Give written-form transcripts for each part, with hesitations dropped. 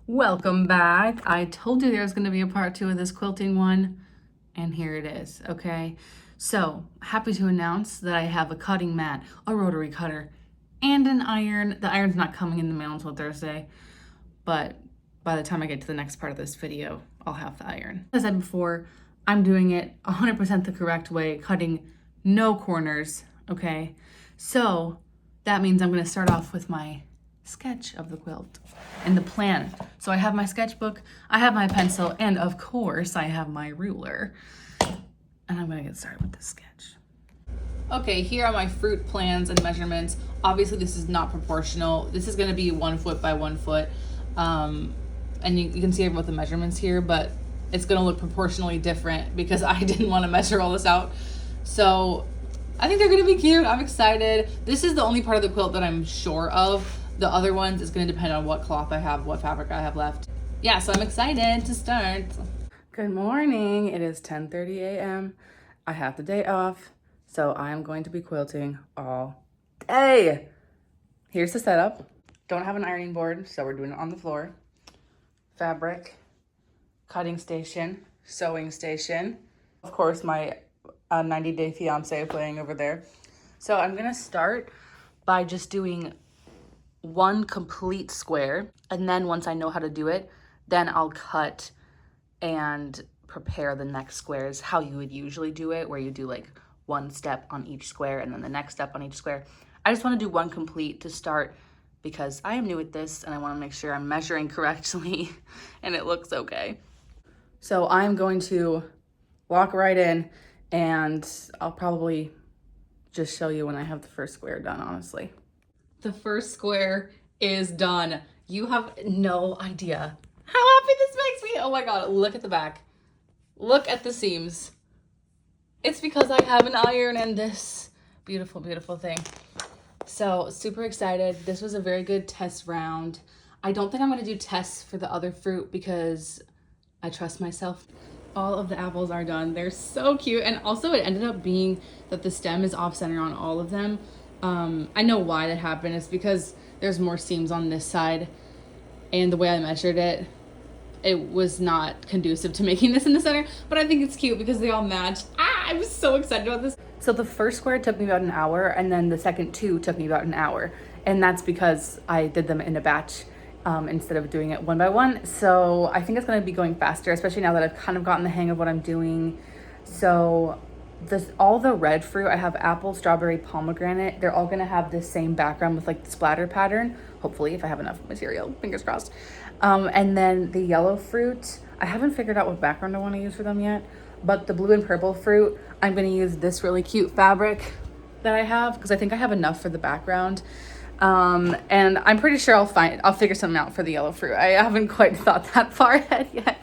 Welcome back. I told you there was going to be a part 2 of this quilting one, and here it is, okay? So, happy to announce that I have a cutting mat, a rotary cutter, and an iron. The iron's not coming in the mail until Thursday, but by the time I get to the next part of this video, I'll have the iron. As I said before, I'm doing it 100% the correct way, cutting no corners, okay? So, that means I'm going to start off with my sketch of the quilt and the plan. So I have my sketchbook, I have my pencil, and of course I have my ruler. And I'm gonna get started with this sketch. Okay, here are my fruit plans and measurements. Obviously this is not proportional. This is gonna be 1 foot by 1 foot. And you can see both the measurements here, but it's gonna look proportionally different because I didn't wanna measure all this out. So I think they're gonna be cute. I'm excited. This is the only part of the quilt that I'm sure of. The other ones is going to depend on what cloth I have, what fabric I have left. Yeah, so I'm excited to start. Good morning. It is 10:30 a.m. I have the day off, so I am going to be quilting all day. Here's the setup. Don't have an ironing board, so we're doing it on the floor. Fabric, cutting station, sewing station. Of course, my 90-day fiance playing over there. So I'm going to start by just doing one complete square, and then once I know how to do it, then I'll cut and prepare the next squares how you would usually do it, where you do like one step on each square and then the next step on each square. I just want to do one complete to start because I am new at this and I want to make sure I'm measuring correctly and it looks okay. So I'm going to walk right in and I'll probably just show you when I have the first square done, honestly. The first square is done. You have no idea how happy this makes me. Oh my God, look at the back. Look at the seams. It's because I have an iron and this beautiful, beautiful thing. So super excited. This was a very good test round. I don't think I'm gonna do tests for the other fruit because I trust myself. All of the apples are done. They're so cute. And also it ended up being that the stem is off center on all of them. I know why that happened. It's because there's more seams on this side, and the way I measured it, it was not conducive to making this in the center, but I think it's cute because they all match. I'm so excited about this. So the first square took me about an hour, and then the second two took me about an hour, and that's because I did them in a batch instead of doing it one by one. So I think it's going to be going faster, especially now that I've kind of gotten the hang of what I'm doing. So all the red fruit, I have apple, strawberry, pomegranate. They're all gonna have the same background with like the splatter pattern, hopefully, if I have enough material, fingers crossed. And then the yellow fruit, I haven't figured out what background I want to use for them yet, but the blue and purple fruit, I'm gonna use this really cute fabric that I have because I think I have enough for the background. And I'm pretty sure I'll figure something out for the yellow fruit. I haven't quite thought that far ahead yet.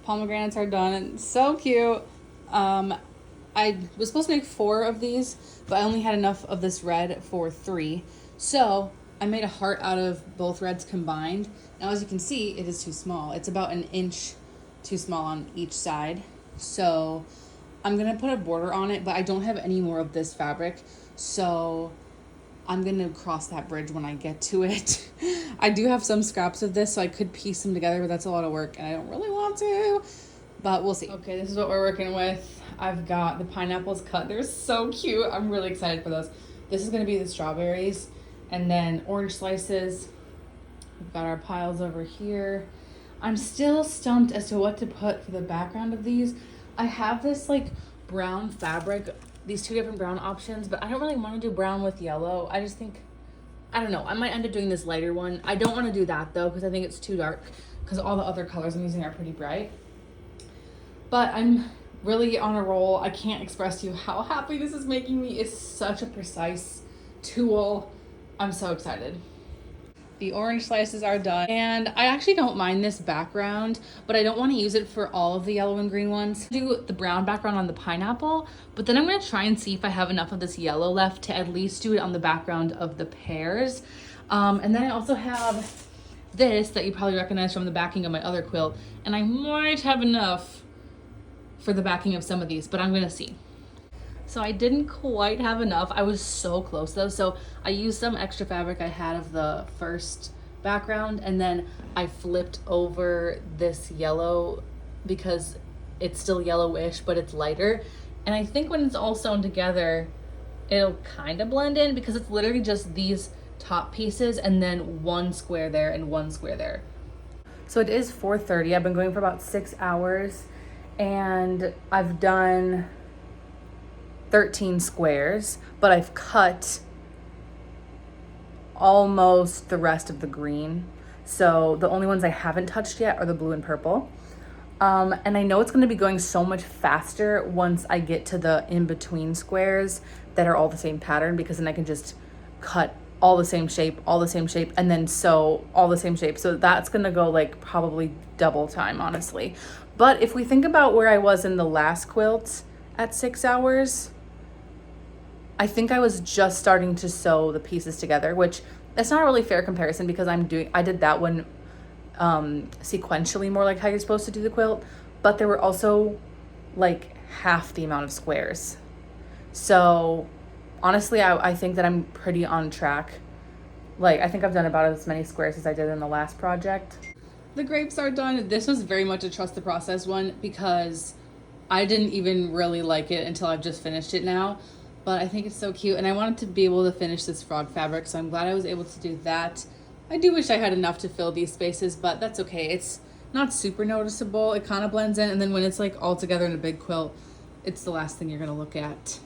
Pomegranates are done and so cute. I was supposed to make 4 of these, but I only had enough of this red for 3. So I made a heart out of both reds combined. Now, as you can see, it is too small. It's about 1 inch too small on each side. So I'm gonna put a border on it, but I don't have any more of this fabric. So I'm gonna cross that bridge when I get to it. I do have some scraps of this, so I could piece them together, but that's a lot of work and I don't really want to, but we'll see. Okay, this is what we're working with. I've got the pineapples cut. They're so cute. I'm really excited for those. This is gonna be the strawberries and then orange slices. We've got our piles over here. I'm still stumped as to what to put for the background of these. I have this like brown fabric, these 2 different brown options, but I don't really want to do brown with yellow. I just think, I don't know, I might end up doing this lighter one. I don't want to do that though because I think it's too dark because all the other colors I'm using are pretty bright. But I'm really on a roll. I can't express to you how happy this is making me. It's such a precise tool. I'm so excited. The orange slices are done, and I actually don't mind this background, but I don't want to use it for all of the yellow and green ones. Do the brown background on the pineapple, but then I'm going to try and see if I have enough of this yellow left to at least do it on the background of the pears. And then I also have this that you probably recognize from the backing of my other quilt, and I might have enough for the backing of some of these, but I'm gonna see. So I didn't quite have enough. I was so close though. So I used some extra fabric I had of the first background, and then I flipped over this yellow because it's still yellowish, but it's lighter. And I think when it's all sewn together, it'll kind of blend in because it's literally just these top pieces and then one square there and one square there. So it is 4:30. I've been going for about 6 hours and I've done 13 squares, but I've cut almost the rest of the green. So the only ones I haven't touched yet are the blue and purple. And I know it's gonna be going so much faster once I get to the in-between squares that are all the same pattern, because then I can just cut all the same shape, and then sew all the same shape. So that's gonna go like probably double time, honestly. But if we think about where I was in the last quilt at 6 hours, I think I was just starting to sew the pieces together, which that's not a really fair comparison because I did that one sequentially, more like how you're supposed to do the quilt, but there were also like half the amount of squares. So honestly, I think that I'm pretty on track. Like, I think I've done about as many squares as I did in the last project. The grapes are done. This was very much a trust the process one because I didn't even really like it until I've just finished it now. But I think it's so cute, and I wanted to be able to finish this frog fabric, so I'm glad I was able to do that. I do wish I had enough to fill these spaces, but that's okay. It's not super noticeable. It kind of blends in, and then when it's like all together in a big quilt, it's the last thing you're gonna look at.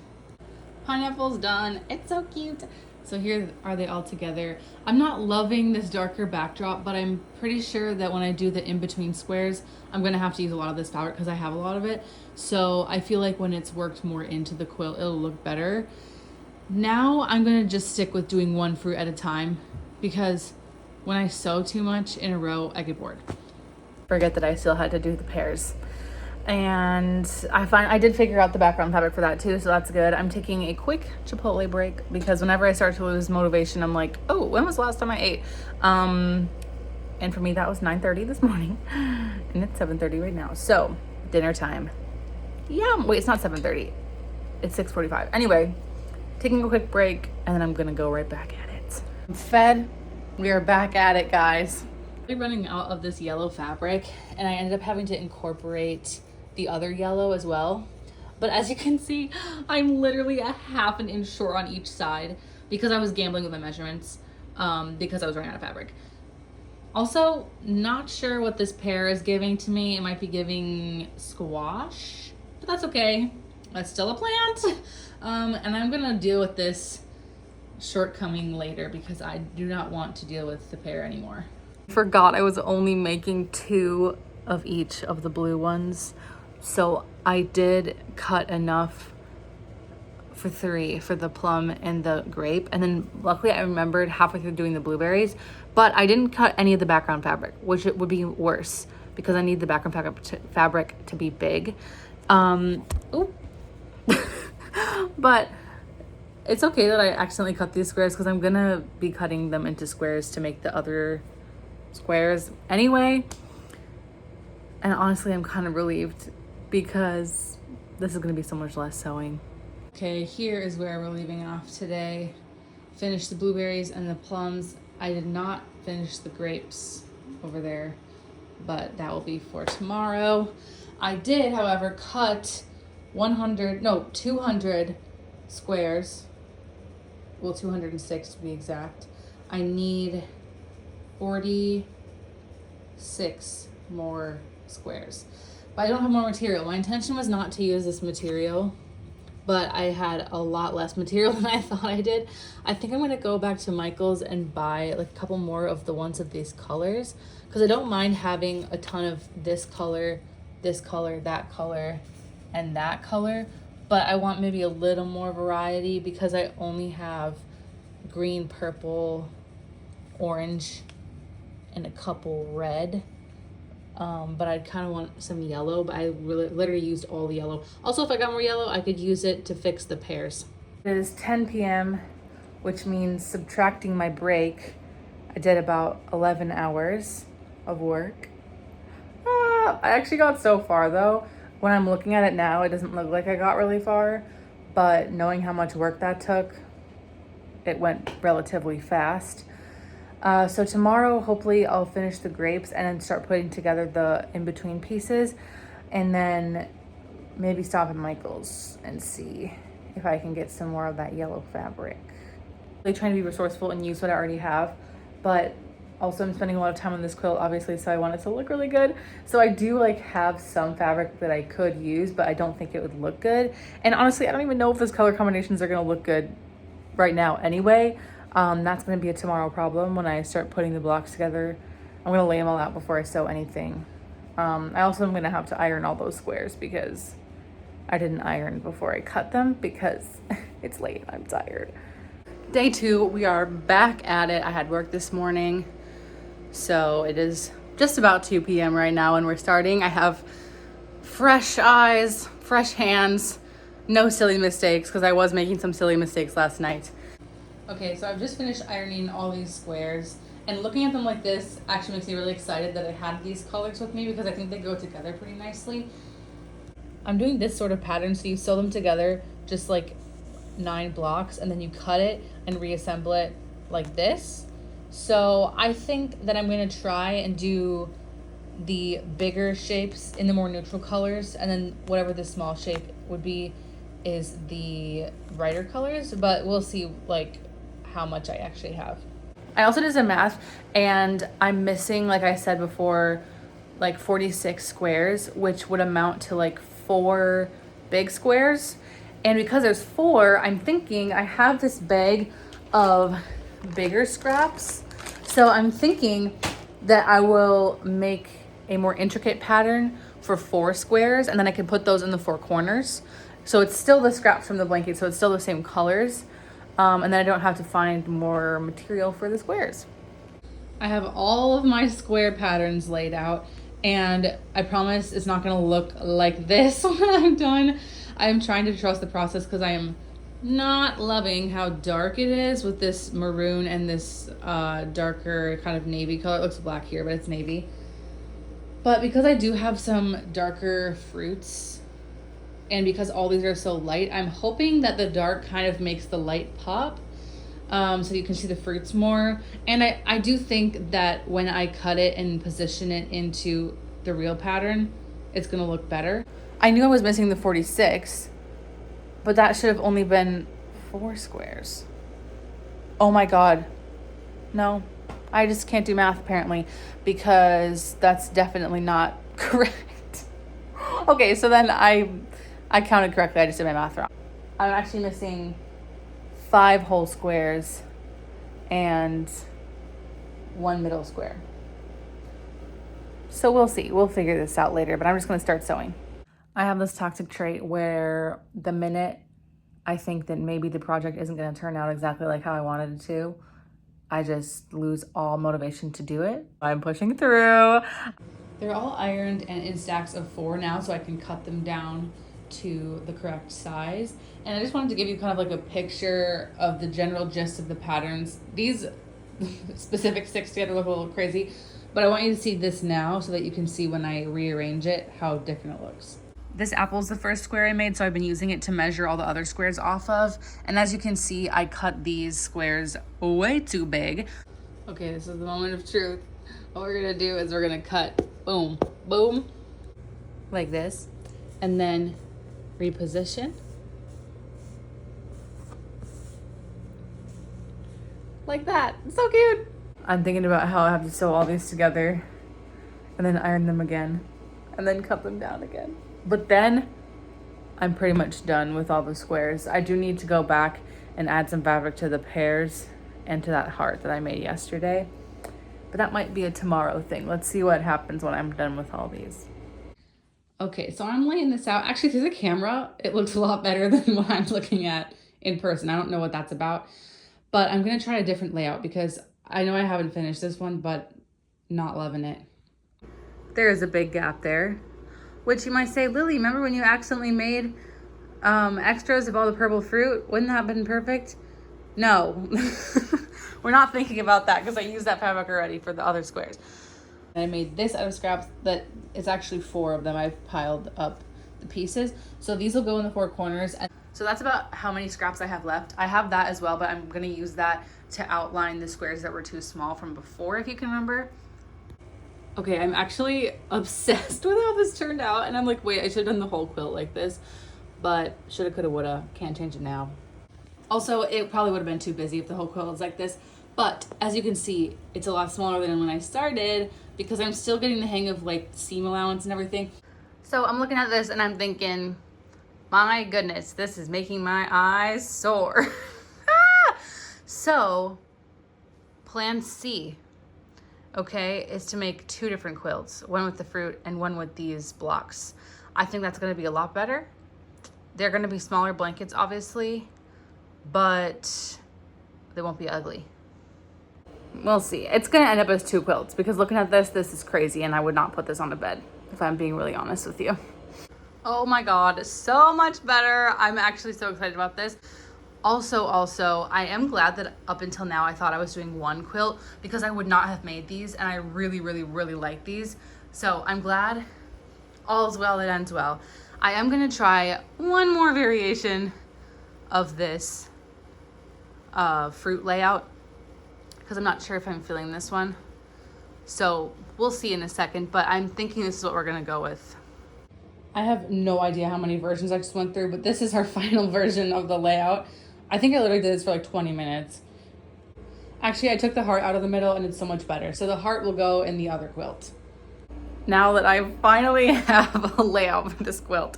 Pineapple's done. It's so cute. So here are they all together. I'm not loving this darker backdrop, but I'm pretty sure that when I do the in-between squares, I'm gonna have to use a lot of this fabric because I have a lot of it. So I feel like when it's worked more into the quilt, it'll look better. Now I'm gonna just stick with doing one fruit at a time because when I sew too much in a row, I get bored. Forget that I still had to do the pairs. And I did figure out the background fabric for that too, so that's good. I'm taking a quick Chipotle break because whenever I start to lose motivation, I'm like, oh, when was the last time I ate? And for me, that was 9:30 this morning, and it's 7:30 right now. So dinner time. Yeah, wait, it's not 7:30. It's 6:45. Anyway, taking a quick break, and then I'm gonna go right back at it. I'm fed. We are back at it, guys. I'm running out of this yellow fabric, and I ended up having to incorporate the other yellow as well. But as you can see, I'm literally a half an inch short on each side because I was gambling with my measurements because I was running out of fabric. Also, not sure what this pear is giving to me. It might be giving squash, but that's okay. That's still a plant. And I'm gonna deal with this shortcoming later because I do not want to deal with the pear anymore. Forgot I was only making 2 of each of the blue ones. So I did cut enough for 3 for the plum and the grape. And then luckily I remembered halfway through doing the blueberries, but I didn't cut any of the background fabric, which it would be worse because I need the background fabric to be big. Ooh. But it's okay that I accidentally cut these squares because I'm gonna be cutting them into squares to make the other squares anyway. And honestly, I'm kind of relieved because this is gonna be so much less sewing. Okay, here is where we're leaving off today. Finished the blueberries and the plums. I did not finish the grapes over there, but that will be for tomorrow. I did, however, cut 200 squares. Well, 206 to be exact. I need 46 more squares. But I don't have more material. My intention was not to use this material, but I had a lot less material than I thought I did. I think I'm gonna go back to Michael's and buy like a couple more of the ones of these colors because I don't mind having a ton of this color, that color, and that color, but I want maybe a little more variety because I only have green, purple, orange, and a couple red. But I kind of want some yellow, but I literally used all the yellow. Also, if I got more yellow, I could use it to fix the pears. It is 10 p.m., which means subtracting my break, I did about 11 hours of work. I actually got so far though. When I'm looking at it now, it doesn't look like I got really far, but knowing how much work that took, it went relatively fast. So tomorrow, hopefully I'll finish the grapes and then start putting together the in-between pieces, and then maybe stop at Michael's and see if I can get some more of that yellow fabric. Really trying to be resourceful and use what I already have, but also I'm spending a lot of time on this quilt, obviously, so I want it to look really good. So I do like have some fabric that I could use, but I don't think it would look good. And honestly, I don't even know if those color combinations are gonna look good right now anyway. That's gonna be a tomorrow problem when I start putting the blocks together. I'm gonna lay them all out before I sew anything. I also am gonna have to iron all those squares because I didn't iron before I cut them because it's late, I'm tired. Day 2, we are back at it. I had work this morning, so it is just about 2 p.m. right now and we're starting. I have fresh eyes, fresh hands, no silly mistakes because I was making some silly mistakes last night. Okay, so I've just finished ironing all these squares, and looking at them like this actually makes me really excited that I had these colors with me because I think they go together pretty nicely. I'm doing this sort of pattern, so you sew them together just like 9 blocks and then you cut it and reassemble it like this. So I think that I'm going to try and do the bigger shapes in the more neutral colors, and then whatever the small shape would be is the brighter colors, but we'll see like how much I actually have. I also did some math and I'm missing, like I said before, like 46 squares, which would amount to like 4 big squares. And because there's 4, I'm thinking I have this bag of bigger scraps. So I'm thinking that I will make a more intricate pattern for 4 squares, and then I can put those in the 4 corners. So it's still the scraps from the blanket, so it's still the same colors. And then I don't have to find more material for the squares. I have all of my square patterns laid out, and I promise it's not gonna look like this when I'm done. I'm trying to trust the process because I am not loving how dark it is with this maroon and this darker kind of navy color. It looks black here, but it's navy. But because I do have some darker fruits, and because all these are so light, I'm hoping that the dark kind of makes the light pop, so you can see the fruits more. And I do think that when I cut it and position it into the real pattern, it's gonna look better. I knew I was missing the 46, but that should have only been 4 squares. Oh my God. No, I just can't do math apparently, because that's definitely not correct. Okay, so then I counted correctly, I just did my math wrong. I'm actually missing 5 whole squares and 1 middle square. So we'll see, we'll figure this out later, but I'm just gonna start sewing. I have this toxic trait where the minute I think that maybe the project isn't gonna turn out exactly like how I wanted it to, I just lose all motivation to do it. I'm pushing through. They're all ironed and in stacks of 4 now, so I can cut them down to the correct size. And I just wanted to give you kind of like a picture of the general gist of the patterns. These specific sticks together look a little crazy, but I want you to see this now so that you can see when I rearrange it how different it looks. This apple is the first square I made, so I've been using it to measure all the other squares off of. And as you can see, I cut these squares way too big. Okay, this is the moment of truth. What we're gonna do is we're gonna cut, boom, boom, like this, and then reposition. Like that, it's so cute. I'm thinking about how I have to sew all these together and then iron them again and then cut them down again. But then I'm pretty much done with all the squares. I do need to go back and add some fabric to the pears and to that heart that I made yesterday. But that might be a tomorrow thing. Let's see what happens when I'm done with all these. Okay, so I'm laying this out. Actually, through the camera, it looks a lot better than what I'm looking at in person. I don't know what that's about, but I'm gonna try a different layout because I know I haven't finished this one, but not loving it. There is a big gap there, which you might say, Lily, remember when you accidentally made extras of all the purple fruit? Wouldn't that have been perfect? No, we're not thinking about that because I used that fabric already for the other squares. And I made this out of scraps that it's actually 4 of them. I've piled up the pieces. So these will go in the 4 corners. And So that's about how many scraps I have left. I have that as well, but I'm gonna use that to outline the squares that were too small from before, if you can remember. Okay, I'm actually obsessed with how this turned out, and I'm like, wait, I should have done the whole quilt like this, but shoulda, coulda, woulda, can't change it now. Also, it probably would have been too busy if the whole quilt was like this, but as you can see, it's a lot smaller than when I started because I'm still getting the hang of like seam allowance and everything. So I'm looking at this and I'm thinking, my goodness, this is making my eyes sore. So, plan C, okay, is to make 2 different quilts, one with the fruit and one with these blocks. I think that's gonna be a lot better. They're gonna be smaller blankets, obviously, but they won't be ugly. We'll see. It's gonna end up as 2 quilts because looking at this is crazy and I would not put this on a bed, if I'm being really honest with you. Oh my God, so much better. I'm actually so excited about this. Also, I am glad that up until now I thought I was doing 1 quilt because I would not have made these, and I really, really, really like these. So I'm glad all's well that ends well. I am gonna try one more variation of this fruit layout because I'm not sure if I'm feeling this one. So we'll see in a second, but I'm thinking this is what we're gonna go with. I have no idea how many versions I just went through, but this is our final version of the layout. I think I literally did this for like 20 minutes. Actually, I took the heart out of the middle and it's so much better. So the heart will go in the other quilt. Now that I finally have a layout for this quilt,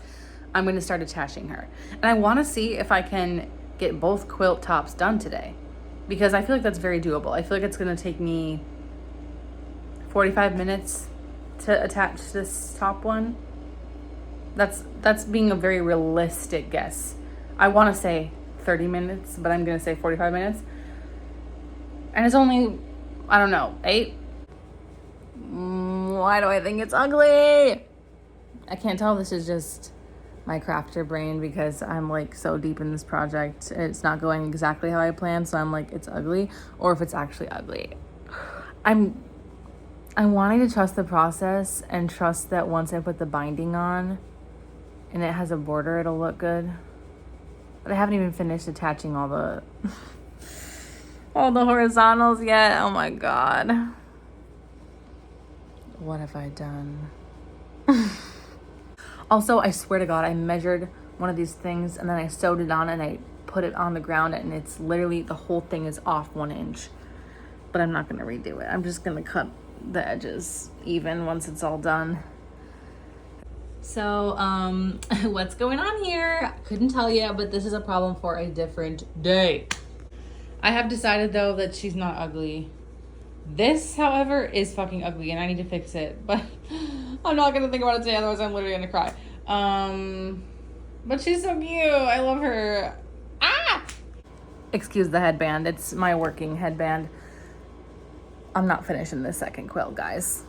I'm gonna start attaching her. And I wanna see if I can get both quilt tops done today because I feel like that's very doable. I feel like it's gonna take me 45 minutes to attach this top one. That's being a very realistic guess. I wanna say 30 minutes, but I'm gonna say 45 minutes. And it's only, I don't know, 8? Why do I think it's ugly? I can't tell if this is just my crafter brain because I'm like so deep in this project. It's not going exactly how I planned, so I'm like, it's ugly, or if it's actually ugly. I'm wanting to trust the process and trust that once I put the binding on and it has a border, it'll look good. But I haven't even finished attaching all the horizontals yet. Oh my God. What have I done? Also, I swear to God, I measured one of these things and then I sewed it on and I put it on the ground and it's literally, the whole thing is off 1 inch. But I'm not gonna redo it. I'm just gonna cut the edges even once it's all done. So, what's going on here? I couldn't tell you, but this is a problem for a different day. I have decided though that she's not ugly. This, however, is fucking ugly and I need to fix it, but I'm not gonna think about it today, otherwise I'm literally gonna cry. But she's so cute. I love her. Ah! Excuse the headband. It's my working headband. I'm not finishing this second quilt, guys.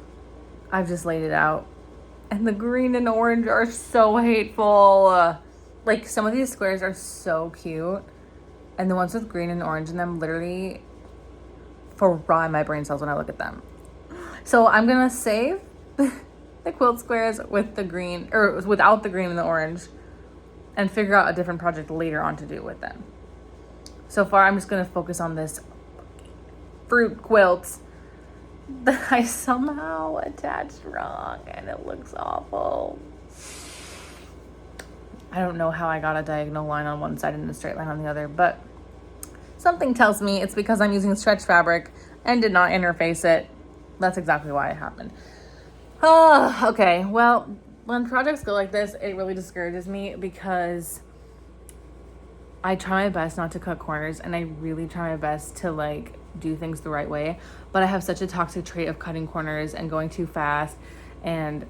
I've just laid it out. And the green and orange are so hateful. Like, some of these squares are so cute. And the ones with green and orange in them literally fry my brain cells when I look at them. So I'm gonna save the quilt squares with the green, or without the green and the orange, and figure out a different project later on to do with them. So far, I'm just gonna focus on this fruit quilt that I somehow attached wrong and it looks awful. I don't know how I got a diagonal line on one side and a straight line on the other, but something tells me it's because I'm using stretch fabric and did not interface it. That's exactly why it happened. Oh, okay. Well, when projects go like this, it really discourages me because I try my best not to cut corners and I really try my best to like do things the right way, but I have such a toxic trait of cutting corners and going too fast and,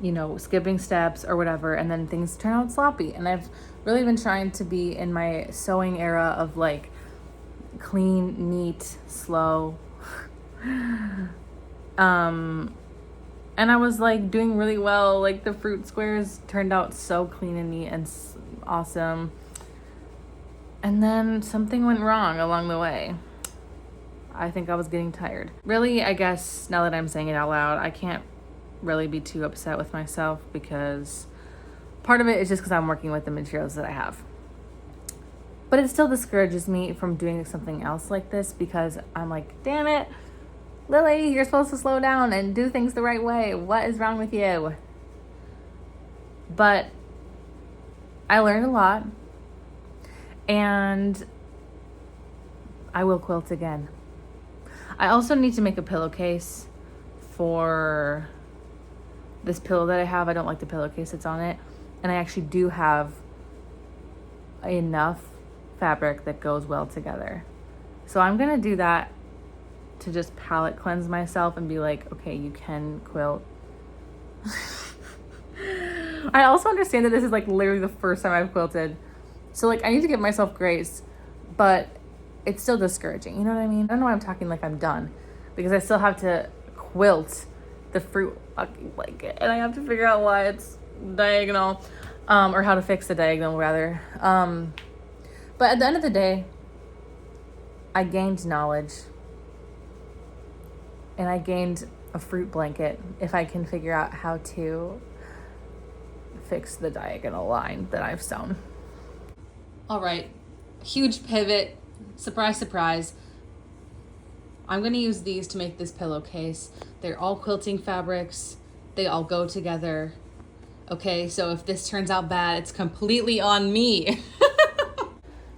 you know, skipping steps or whatever, and then things turn out sloppy. And I've really been trying to be in my sewing era of like clean, neat, slow. And I was like doing really well. Like the fruit squares turned out so clean and neat and awesome. And then something went wrong along the way. I think I was getting tired. Really, I guess now that I'm saying it out loud, I can't really be too upset with myself because Part of it is just because I'm working with the materials that I have. But it still discourages me from doing something else like this because I'm like, damn it, Lily, you're supposed to slow down and do things the right way. What is wrong with you? But I learned a lot, and I will quilt again. I also need to make a pillowcase for this pillow that I have. I don't like the pillowcase that's on it. And I actually do have enough fabric that goes well together. So I'm gonna do that to just palette cleanse myself and be like, okay, you can quilt. I also understand that this is like literally the first time I've quilted. So like I need to give myself grace, but it's still discouraging. You know what I mean? I don't know why I'm talking like I'm done, because I still have to quilt the fruit fucking blanket, and I have to figure out why it's diagonal, or how to fix the diagonal rather. But at the end of the day, I gained knowledge, and I gained a fruit blanket if I can figure out how to fix the diagonal line that I've sewn. All right, huge pivot. Surprise, surprise. I'm going to use these to make this pillowcase. They're all quilting fabrics. They all go together. Okay, so if this turns out bad, it's completely on me.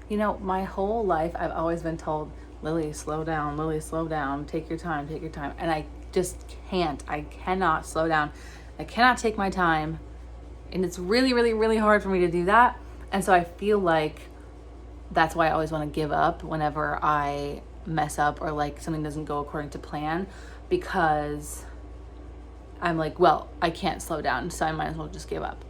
You know, my whole life, I've always been told, Lily, slow down. Lily, slow down. Take your time. Take your time. And I just can't. I cannot slow down. I cannot take my time. And it's really, really, really hard for me to do that. And so I feel like that's why I always want to give up whenever I mess up or like something doesn't go according to plan, because I'm like, well, I can't slow down, so I might as well just give up.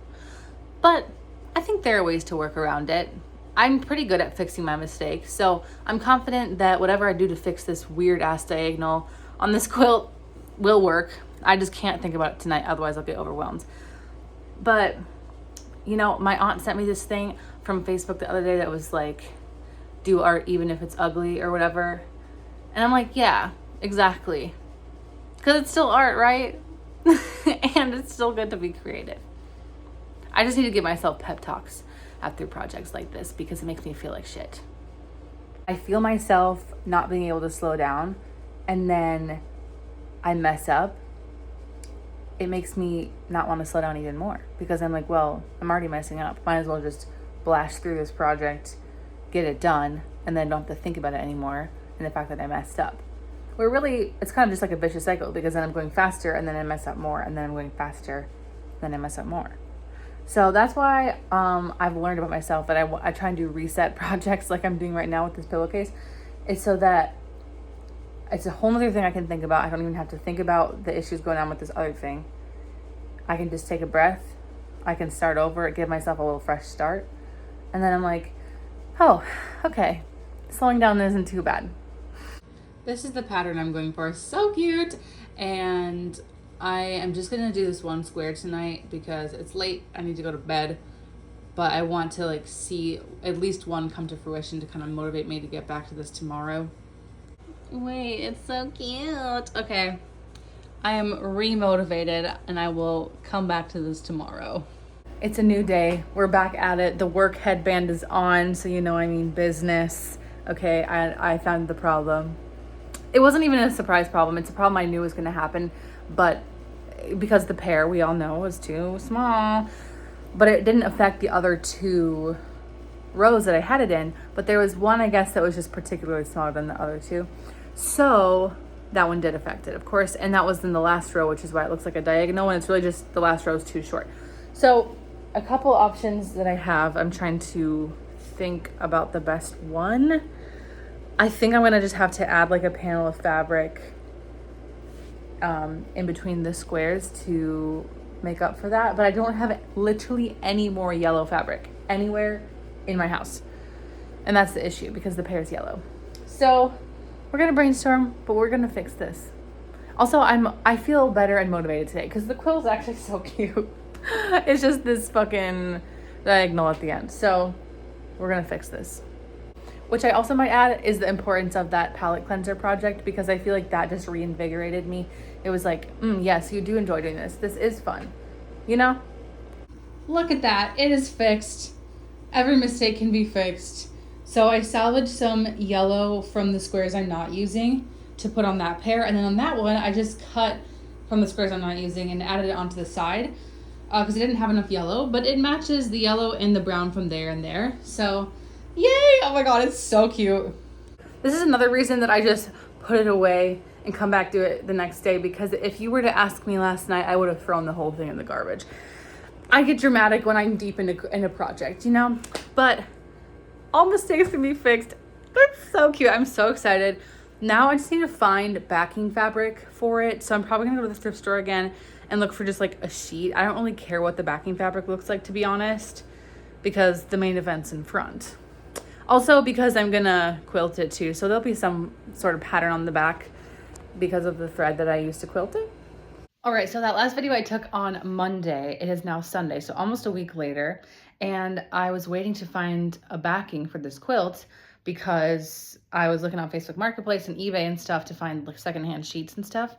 But I think there are ways to work around it. I'm pretty good at fixing my mistakes, so I'm confident that whatever I do to fix this weird ass diagonal on this quilt will work. I just can't think about it tonight, otherwise I'll get overwhelmed. But you know, my aunt sent me this thing from Facebook the other day that was like, do art even if it's ugly or whatever. And I'm like, yeah, exactly. Because it's still art, right? And it's still good to be creative. I just need to give myself pep talks after projects like this because it makes me feel like shit. I feel myself not being able to slow down, and then I mess up. It makes me not want to slow down even more because I'm like, well, I'm already messing up. Might as well just blast through this project, get it done, and then don't have to think about it anymore and the fact that I messed up. Where really, it's kind of just like a vicious cycle, because then I'm going faster and then I mess up more, and then I'm going faster, then I mess up more. So that's why I've learned about myself that I try and do reset projects like I'm doing right now with this pillowcase. It's so that it's a whole other thing I can think about. I don't even have to think about the issues going on with this other thing. I can just take a breath. I can start over, give myself a little fresh start. And then I'm like, oh, okay. Slowing down isn't too bad. This is the pattern I'm going for. So cute. And I am just going to do this one square tonight because it's late. I need to go to bed. But I want to like see at least one come to fruition to kind of motivate me to get back to this tomorrow. Wait, it's so cute. Okay, I am remotivated and I will come back to this tomorrow. It's a new day. We're back at it. The work headband is on, so you know I mean business. Okay, I found the problem. It wasn't even a surprise problem. It's a problem I knew was going to happen, but because the pair, we all know, was too small. But it didn't affect the other two rows that I had it in. But there was one, I guess, that was just particularly smaller than the other two. So that one did affect it, of course. And that was in the last row, which is why it looks like a diagonal. And it's really just the last row is too short. So a couple options that I have, I'm trying to think about the best one. I think I'm going to just have to add like a panel of fabric in between the squares to make up for that. But I don't have literally any more yellow fabric anywhere in my house. And that's the issue because the pair is yellow. So we're going to brainstorm, but we're going to fix this. Also, I feel better and motivated today because the quilt is actually so cute. It's just this fucking diagonal at the end. So we're going to fix this. Which I also might add is the importance of that palette cleanser project, because I feel like that just reinvigorated me. It was like, yes, you do enjoy doing this. This is fun, you know? Look at that. It is fixed. Every mistake can be fixed. So I salvaged some yellow from the squares I'm not using to put on that pair. And then on that one, I just cut from the squares I'm not using and added it onto the side because it didn't have enough yellow, but it matches the yellow and the brown from there and there. So yay! Oh my God, it's so cute. This is another reason that I just put it away and come back to it the next day, because if you were to ask me last night, I would have thrown the whole thing in the garbage. I get dramatic when I'm deep in a project, you know? But all mistakes can be fixed. It's so cute. I'm so excited. Now I just need to find backing fabric for it. So I'm probably gonna go to the thrift store again and look for just like a sheet. I don't really care what the backing fabric looks like, to be honest, because the main event's in front. Also because I'm gonna quilt it too. So there'll be some sort of pattern on the back because of the thread that I used to quilt it. All right, so that last video I took on Monday, it is now Sunday, so almost a week later, and I was waiting to find a backing for this quilt because I was looking on Facebook Marketplace and eBay and stuff to find like secondhand sheets and stuff.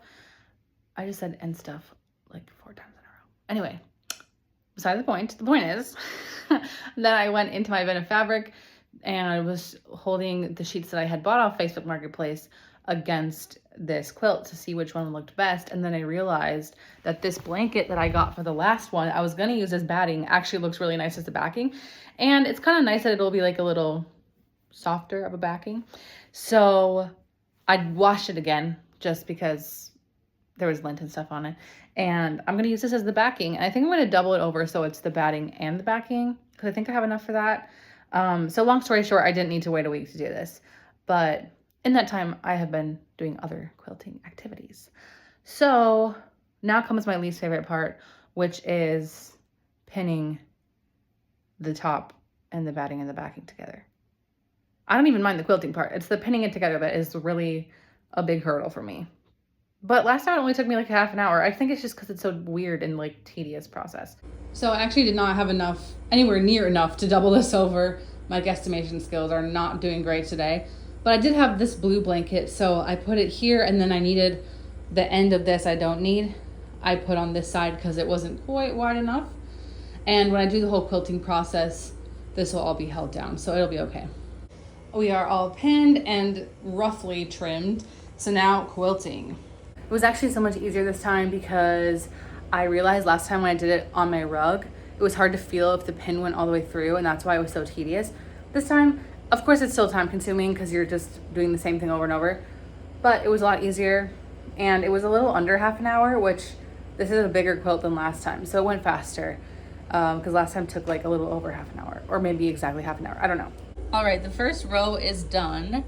I just said and stuff like 4 times in a row. Anyway, beside the point is that I went into my bin of fabric and I was holding the sheets that I had bought off Facebook Marketplace against this quilt to see which one looked best. And then I realized that this blanket that I got for the last one, I was going to use as batting, actually looks really nice as the backing. And it's kind of nice that it'll be like a little softer of a backing. So I washed it again just because there was lint and stuff on it. And I'm going to use this as the backing. And I think I'm going to double it over so it's the batting and the backing, because I think I have enough for that. So long story short, I didn't need to wait a week to do this. But in that time, I have been doing other quilting activities. So now comes my least favorite part, which is pinning the top and the batting and the backing together. I don't even mind the quilting part. It's the pinning it together that is really a big hurdle for me. But last time it only took me like half an hour. I think it's just because it's so weird and like tedious process. So I actually did not have enough, anywhere near enough to double this over. My guesstimation skills are not doing great today. But I did have this blue blanket, so I put it here, and then I needed the end of this I don't need. I put on this side because it wasn't quite wide enough. And when I do the whole quilting process, this will all be held down, so it'll be okay. We are all pinned and roughly trimmed, so now quilting. It was actually so much easier this time because I realized last time when I did it on my rug, it was hard to feel if the pin went all the way through, and that's why it was so tedious. This time, of course, it's still time consuming because you're just doing the same thing over and over, but it was a lot easier, and it was a little under half an hour, which this is a bigger quilt than last time, so it went faster because last time took like a little over half an hour, or maybe exactly half an hour. I don't know. All right, the first row is done,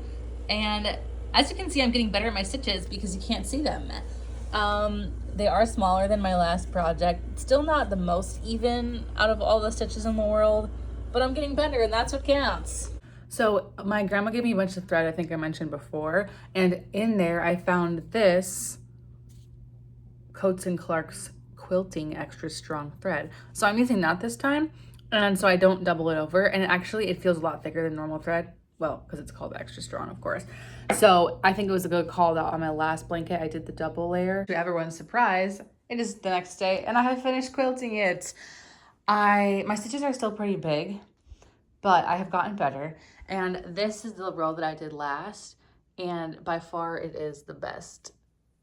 and as you can see, I'm getting better at my stitches because you can't see them. They are smaller than my last project. Still not the most even out of all the stitches in the world, but I'm getting better, and that's what counts. So my grandma gave me a bunch of thread, I think I mentioned before, and in there I found this Coats & Clark's Quilting Extra Strong thread. So I'm using that this time, and so I don't double it over, and actually it feels a lot thicker than normal thread. Well, because it's called Extra Strong, of course. So I think it was a good call that on my last blanket I did the double layer. To everyone's surprise, it is the next day, and I have finished quilting it. My stitches are still pretty big, but I have gotten better. And this is the row that I did last, and by far it is the best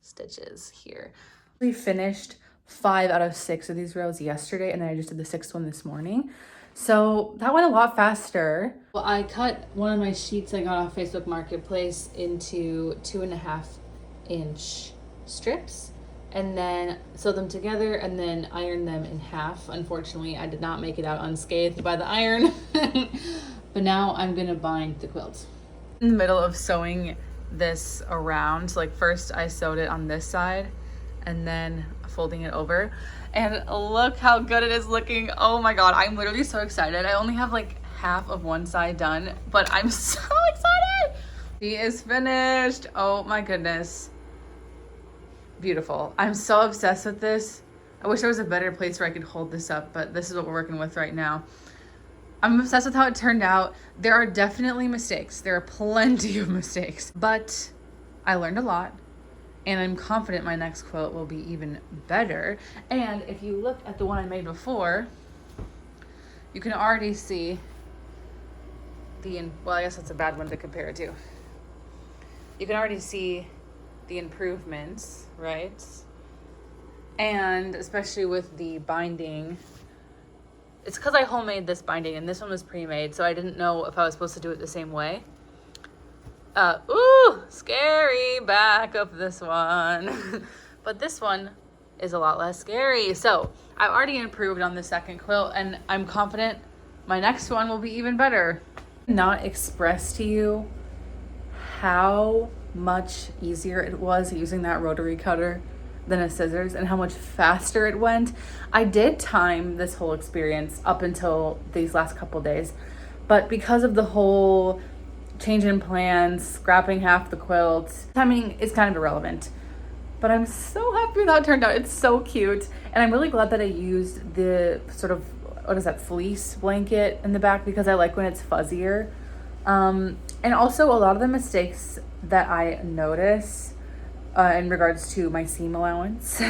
stitches here. We finished 5 out of 6 of these rows yesterday, and then I just did the 6th one this morning. So that went a lot faster. Well, I cut one of my sheets I got off Facebook Marketplace into 2.5-inch strips, and then sew them together and then iron them in half. Unfortunately, I did not make it out unscathed by the iron. But now I'm gonna bind the quilt. In the middle of sewing this around, so like first I sewed it on this side and then folding it over. And look how good it is looking. Oh my God, I'm literally so excited. I only have like half of one side done, but I'm so excited. She is finished. Oh my goodness. Beautiful. I'm so obsessed with this. I wish there was a better place where I could hold this up, but this is what we're working with right now. I'm obsessed with how it turned out. There are definitely mistakes. There are plenty of mistakes, but I learned a lot, and I'm confident my next quilt will be even better. And if you look at the one I made before, you can already see well, I guess that's a bad one to compare it to. You can already see the improvements, right? And especially with the binding, it's because I homemade this binding and this one was pre-made, so I didn't know if I was supposed to do it the same way. Ooh, scary back of this one. But this one is a lot less scary. So I've already improved on the second quilt, and I'm confident my next one will be even better. Not express to you how much easier it was using that rotary cutter than a scissors and how much faster it went. I did time this whole experience up until these last couple days, but because of the whole change in plans, scrapping half the quilt, timing is kind of irrelevant. But I'm so happy with how it turned out. It's so cute. And I'm really glad that I used the sort of, what is that, fleece blanket in the back, because I like when it's fuzzier. And also a lot of the mistakes that I notice in regards to my seam allowance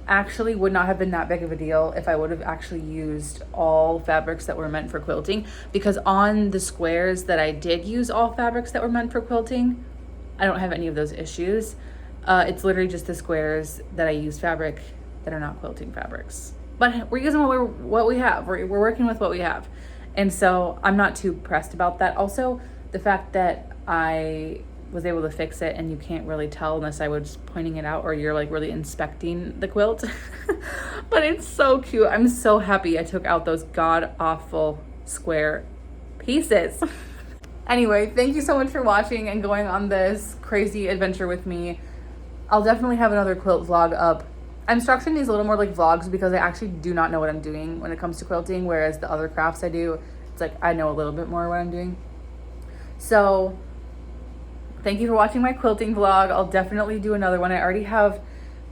actually would not have been that big of a deal if I would have actually used all fabrics that were meant for quilting, because on the squares that I did use all fabrics that were meant for quilting, I don't have any of those issues. It's literally just the squares that I use fabric that are not quilting fabrics. But we're using what we have. We're working with what we have. And so I'm not too pressed about that. Also, the fact that I was able to fix it and you can't really tell unless I was pointing it out or you're like really inspecting the quilt. But it's so cute. I'm so happy I took out those god-awful square pieces. Anyway, thank you so much for watching and going on this crazy adventure with me. I'll definitely have another quilt vlog up. I'm structuring these a little more like vlogs because I actually do not know what I'm doing when it comes to quilting, whereas the other crafts I do, it's like I know a little bit more what I'm doing. So thank you for watching my quilting vlog. I'll definitely do another one. I already have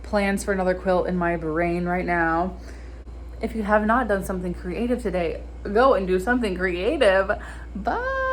plans for another quilt in my brain right now. If you have not done something creative today, go and do something creative. Bye.